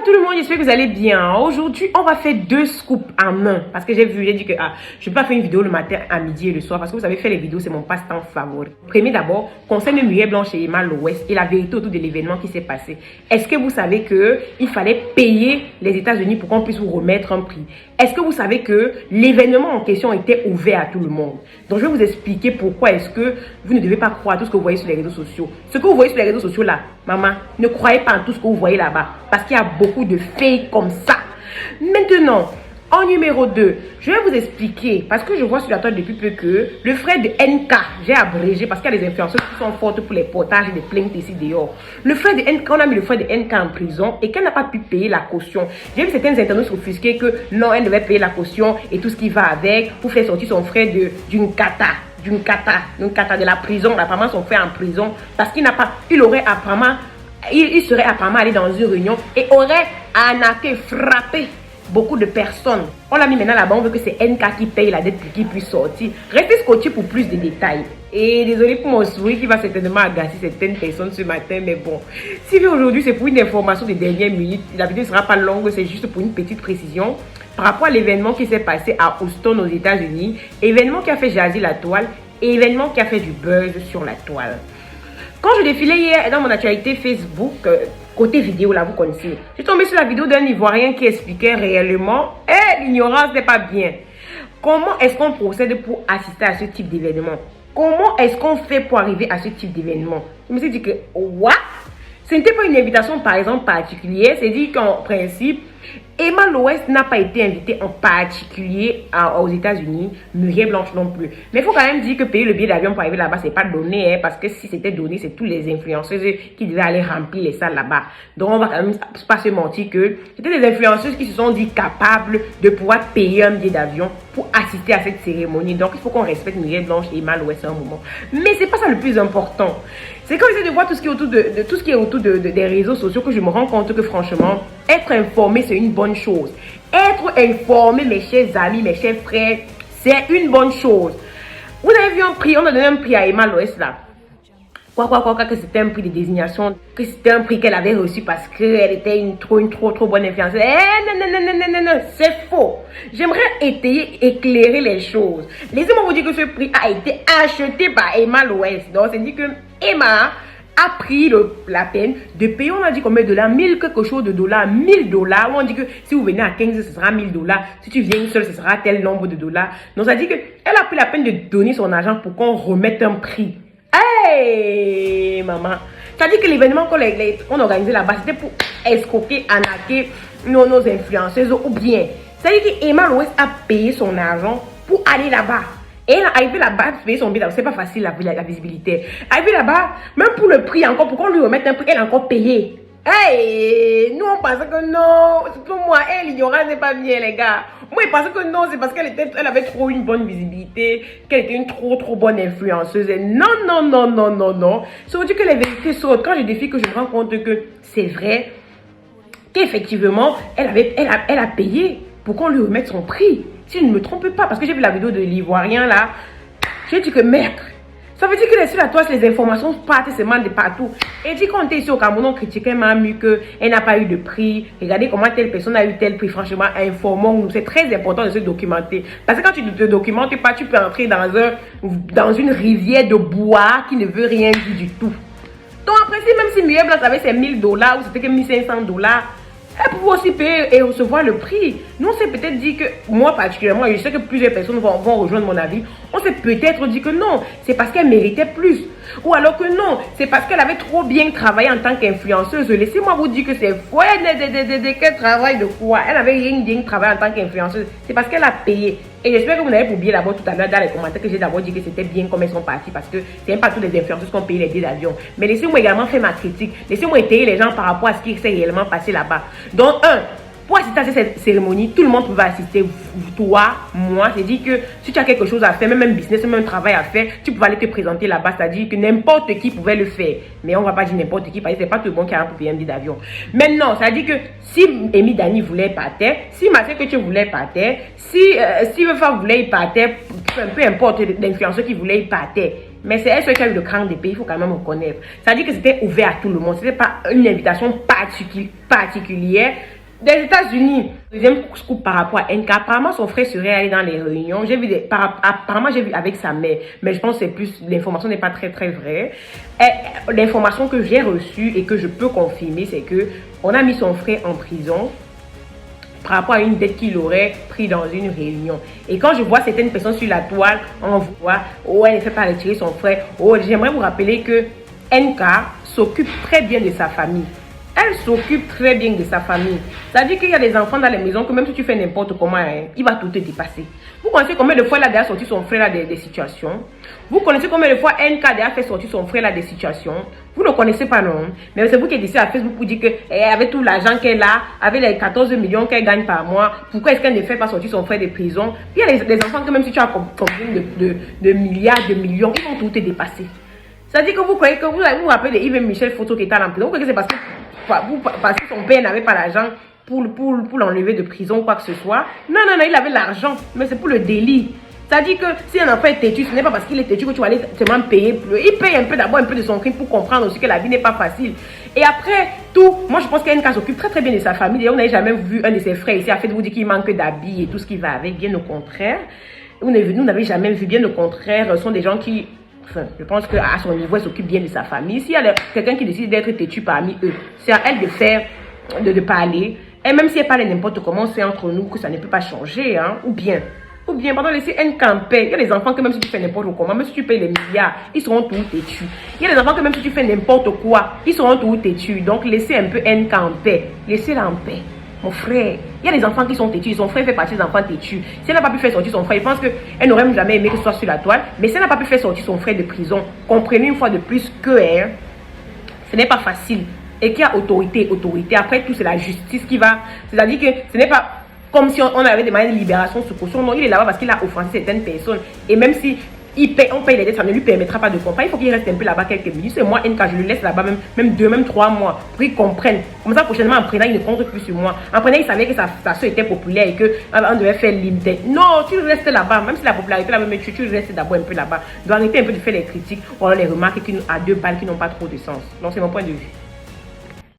Tout le monde, j'espère que vous allez bien. Aujourd'hui, on va faire deux scoops en un. Parce que j'ai dit que je ne peux pas faire une vidéo le matin, à midi et le soir. Parce que vous savez, faire les vidéos, c'est mon passe-temps favori. Premier d'abord, concerne Muriel Blanche et Emma Loès et la vérité autour de l'événement qui s'est passé. Est-ce que vous savez qu'il fallait payer les États-Unis pour qu'on puisse vous remettre un prix? Est-ce que vous savez que l'événement en question était ouvert à tout le monde? Donc, je vais vous expliquer pourquoi est-ce que vous ne devez pas croire à tout ce que vous voyez sur les réseaux sociaux. Ce que vous voyez sur les réseaux sociaux là, maman, ne croyez pas en tout ce que vous voyez là-bas. Parce qu'il y a beaucoup de fake comme ça. Maintenant, en numéro 2, je vais vous expliquer, parce que je vois sur la toile depuis peu que le frère de NK, j'ai abrégé parce qu'il y a des influenceurs qui sont fortes pour les potages et les plaintes ici dehors. Le frère de NK, on a mis le frère de NK en prison et qu'elle n'a pas pu payer la caution. J'ai vu certaines internautes s'offusquer que non, elle devait payer la caution et tout ce qui va avec pour faire sortir son frère d'une cata de la prison. Apparemment, son frère en prison parce qu'il n'a pas, il serait apparemment allé dans une réunion et aurait arnaqué, frappé beaucoup de personnes. On l'a mis maintenant là-bas, on veut que c'est NK qui paye la dette pour qu'il puisse sortir. Restez scotché pour plus de détails. Et désolé pour mon sourire qui va certainement agacer certaines personnes ce matin, mais bon. Si aujourd'hui c'est pour une information de dernière minute, la vidéo ne sera pas longue, c'est juste pour une petite précision. Par rapport à l'événement qui s'est passé à Houston aux États-Unis, événement qui a fait jaser la toile, et événement qui a fait du buzz sur la toile. Quand je défilais hier dans mon actualité Facebook, côté vidéo là, vous connaissez, je suis tombée sur la vidéo d'un Ivoirien qui expliquait réellement, l'ignorance n'est pas bien. Comment est-ce qu'on procède pour assister à ce type d'événement? Comment est-ce qu'on fait pour arriver à ce type d'événement? Je me suis dit que, what? Ce n'était pas une invitation par exemple particulière, c'est dit qu'en principe, Emma Loès n'a pas été invitée en particulier aux États-Unis, Muriel Blanche non plus. Mais il faut quand même dire que payer le billet d'avion pour arriver là-bas, c'est pas donné, parce que si c'était donné, c'est tous les influenceuses qui devaient aller remplir les salles là-bas. Donc on va quand même pas se mentir que c'était des influenceuses qui se sont dit capables de pouvoir payer un billet d'avion pour assister à cette cérémonie. Donc il faut qu'on respecte Muriel Blanche et Emma Loès à un moment. Mais c'est pas ça le plus important. C'est quand j'essaie de voir tout ce qui est autour des réseaux sociaux que je me rends compte que franchement, être informé, c'est une bonne chose. Être informé, mes chers amis, mes chers frères, c'est une bonne chose. Vous avez vu un prix, on a donné un prix à Emma Loès là. Que c'était un prix de désignation, que c'était un prix qu'elle avait reçu parce qu'elle était une trop bonne influenceuse. Non, c'est faux. J'aimerais éclairer les choses. Laissez-moi vous dire que ce prix a été acheté par Emma Loès. Donc, c'est dit que Emma a pris la peine de payer, on a dit combien de dollars, 1000 quelque chose de dollars, 1000 dollars. On dit que si vous venez à 15, ce sera 1000 dollars. Si tu viens seul, ce sera tel nombre de dollars. Donc, ça dit qu'elle a pris la peine de donner son argent pour qu'on remette un prix. Hey, maman. Ça dit que l'événement qu'on organisait là-bas, c'était pour escroquer, arnaquer nos influenceuses ou bien. Ça dit qu'Emma Loès a payé son argent pour aller là-bas. Et elle est arrivée là-bas, payer son billet, c'est pas facile la visibilité. Arrivée là-bas, même pour le prix encore, pour qu'on lui remette un prix, elle a encore payé. Hey, nous on pensait que non, pour moi, l'ignorance n'est pas bien les gars. Moi je pensais que non, c'est parce qu'elle avait trop une bonne visibilité, qu'elle était une trop bonne influenceuse. Et non. C'est dire que les vérités sautent. Quand je défie que je me rends compte que c'est vrai, qu'effectivement, elle a payé pour qu'on lui remette son prix. Si je ne me trompe pas, parce que j'ai vu la vidéo de l'Ivoirien là, j'ai dit que merde. Ça veut dire que sur la toile, les informations partent seulement de partout. Et dit qu'on était ici au Cameroun, on critiquait Mamu qu'elle n'a pas eu de prix. Regardez comment telle personne a eu tel prix. Franchement, informons-nous. C'est très important de se documenter. Parce que quand tu ne te documentes pas, tu peux entrer dans une rivière de bois qui ne veut rien dire du tout. Donc après, même si Muriel Blanche avait ses 1000 dollars ou c'était que 1500 dollars, elle pouvait aussi payer et recevoir le prix. Nous, on s'est peut-être dit que, moi particulièrement, et je sais que plusieurs personnes vont rejoindre mon avis, on s'est peut-être dit que non, c'est parce qu'elle méritait plus. Ou alors que non, c'est parce qu'elle avait trop bien travaillé en tant qu'influenceuse. Laissez-moi vous dire que c'est faux. Quel travail de quoi? Elle avait rien bien travaillé en tant qu'influenceuse. C'est parce qu'elle a payé. Et j'espère que vous n'avez pas oublié d'abord tout à l'heure dans les commentaires que j'ai d'abord dit que c'était bien comme elles sont parties parce que c'est même pas tous les influenceuses qui ont payé les billets d'avion. Mais laissez-moi également faire ma critique. Laissez-moi étayer les gens par rapport à ce qui s'est réellement passé là-bas. Donc, pour assister à cette cérémonie, tout le monde pouvait assister. Toi, moi, c'est dit que si tu as quelque chose à faire, même un business, même un travail à faire, tu pouvais aller te présenter là-bas. C'est-à-dire que n'importe qui pouvait le faire. Mais on ne va pas dire n'importe qui parce que c'est pas tout le monde qui a un payer un billet d'avion. Maintenant, ça dit que si Amy Dani voulait partir, si Mathieu que tu voulais partir, si Vefa voulait y partir, peu importe l'influenceur qui voulait y partir, Mais c'est elle seule qui a eu le cran d'épée, il faut quand même reconnaître. Ça veut dire que c'était ouvert à tout le monde. C'était pas une invitation particulière des États-Unis. Deuxième scoop par rapport à NK. Apparemment, son frère serait allé dans les réunions. Apparemment, j'ai vu avec sa mère. Mais je pense que c'est plus, l'information n'est pas très vraie. L'information que j'ai reçue et que je peux confirmer, c'est que on a mis son frère en prison par rapport à une dette qu'il aurait pris dans une réunion. Et quand je vois certaines personnes sur la toile, on voit, oh, elle ne fait pas retirer son frère. Oh, j'aimerais vous rappeler que NK s'occupe très bien de sa famille. Elle s'occupe très bien de sa famille. Ça veut dire qu'il y a des enfants dans les maisons que même si tu fais n'importe comment, hein, il va tout te dépasser. Vous connaissez combien de fois elle a déjà sorti son frère là des situations? Vous connaissez combien de fois NK a déjà fait sortir son frère là des situations? Vous ne connaissez pas, non? Mais c'est vous qui êtes ici à Facebook pour dire qu'avec tout l'argent qu'elle a, avec les 14 millions qu'elle gagne par mois, pourquoi est-ce qu'elle ne fait pas sortir son frère de prison? Il y a des enfants que même si tu as combien de milliards, de millions, ils vont tout te dépasser. Ça veut dire que vous croyez que vous vous rappelez de Yves Michel Photo qui est en prison. Vous croyez que c'est parce que son père n'avait pas l'argent pour l'enlever de prison ou quoi que ce soit. Non, il avait l'argent, mais c'est pour le délit. Ça dit que si un enfant est têtu, ce n'est pas parce qu'il est têtu que tu vas aller seulement payer plus. Il paye d'abord un peu de son crime pour comprendre aussi que la vie n'est pas facile. Et après tout, moi je pense qu'NK s'occupe très bien de sa famille. D'ailleurs, on n'a jamais vu un de ses frères ici à fait de vous dire qu'il manque d'habits et tout ce qui va avec. Bien au contraire. Nous n'avons jamais vu, bien au contraire. Ce sont des gens qui... Enfin, je pense qu'à son niveau, elle s'occupe bien de sa famille. S'il y a quelqu'un qui décide d'être têtu parmi eux, c'est à elle de faire, de parler. Et même si elle parle n'importe comment, c'est entre nous que ça ne peut pas changer. Hein? Ou bien, pardon, laisser NK en paix. Il y a des enfants que même si tu fais n'importe comment, même si tu payes les milliards, ils seront tous têtus. Il y a des enfants que même si tu fais n'importe quoi, ils seront tous têtus. Donc, laissez un peu NK en paix. Laissez-la en paix. Mon frère, il y a des enfants qui sont têtus. Son frère fait partie des enfants têtus. Si elle n'a pas pu faire sortir son frère, je pense qu'elle n'aurait même jamais aimé que ce soit sur la toile. Mais si elle n'a pas pu faire sortir son frère de prison, comprenez une fois de plus que ce n'est pas facile. Et qu'il y a autorité. Après tout, c'est la justice qui va. C'est-à-dire que ce n'est pas comme si on avait demandé une libération sous caution. Non, il est là-bas parce qu'il a offensé certaines personnes. Et même si on paye les dettes, ça ne lui permettra pas de comprendre. Il faut qu'il reste un peu là-bas quelques minutes. C'est moi, NK, je le laisse là-bas même 2, même 3 mois pour qu'il comprenne. Comme ça, prochainement, en prenant, il ne compte plus sur moi. En prenant, il savait que sa soeur était populaire et qu'on devait faire limiter. Non, tu restes là-bas. Même si la popularité là-bas, mais tu restes d'abord un peu là-bas. Tu dois arrêter un peu de faire les critiques ou alors les remarques à 2 balles qui n'ont pas trop de sens. Donc, c'est mon point de vue.